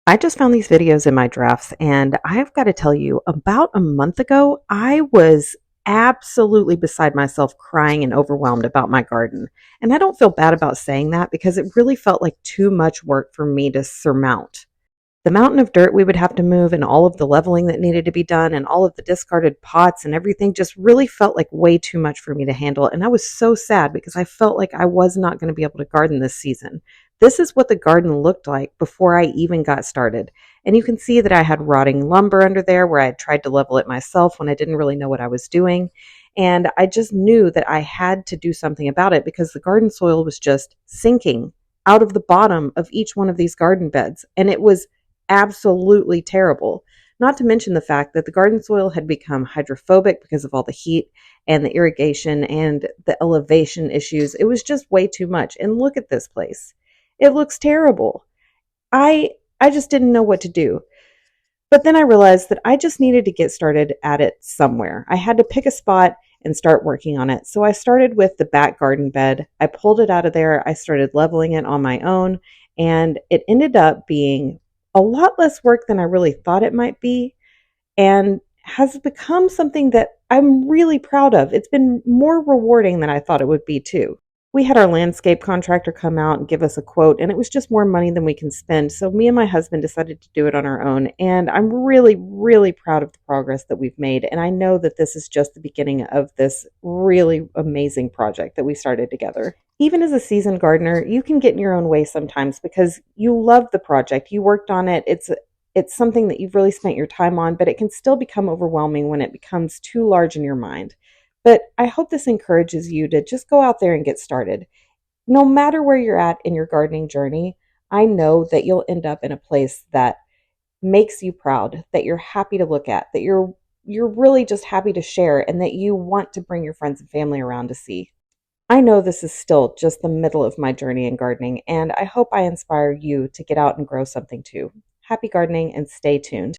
I just found these videos in my drafts, and I've got to tell you, about a month ago, I was absolutely beside myself crying and overwhelmed about my garden. And I don't feel bad about saying that because it really felt like too much work for me to surmount. The mountain of dirt we would have to move, and all of the leveling that needed to be done, and all of the discarded pots and everything just really felt like way too much for me to handle. And I was so sad because I felt like I was not going to be able to garden this season. This is what the garden looked like before I even got started. And you can see that I had rotting lumber under there where I had tried to level it myself when I didn't really know what I was doing. And I just knew that I had to do something about it because the garden soil was just sinking out of the bottom of each one of these garden beds. And it was absolutely terrible. Not to mention the fact that the garden soil had become hydrophobic because of all the heat and the irrigation and the elevation issues. It was just way too much. And look at this place. It looks terrible. I I just didn't know what to do. But then I realized that I just needed to get started at it somewhere. I had to pick a spot and start working on it. So I started with the back garden bed. I pulled it out of there. I started leveling it on my own, and it ended up being a lot less work than I really thought it might be, and has become something that I'm really proud of. It's been more rewarding than I thought it would be, too. We had our landscape contractor come out and give us a quote, and it was just more money than we can spend. So, me and my husband decided to do it on our own. And I'm really, really proud of the progress that we've made. And I know that this is just the beginning of this really amazing project that we started together. Even as a seasoned gardener, you can get in your own way sometimes because you love the project. You worked on it. It's something that you've really spent your time on, but it can still become overwhelming when it becomes too large in your mind. But I hope this encourages you to just go out there and get started. No matter where you're at in your gardening journey, I know that you'll end up in a place that makes you proud, that you're happy to look at, that you're really just happy to share, and that you want to bring your friends and family around to see. I know this is still just the middle of my journey in gardening, and I hope I inspire you to get out and grow something too. Happy gardening and stay tuned.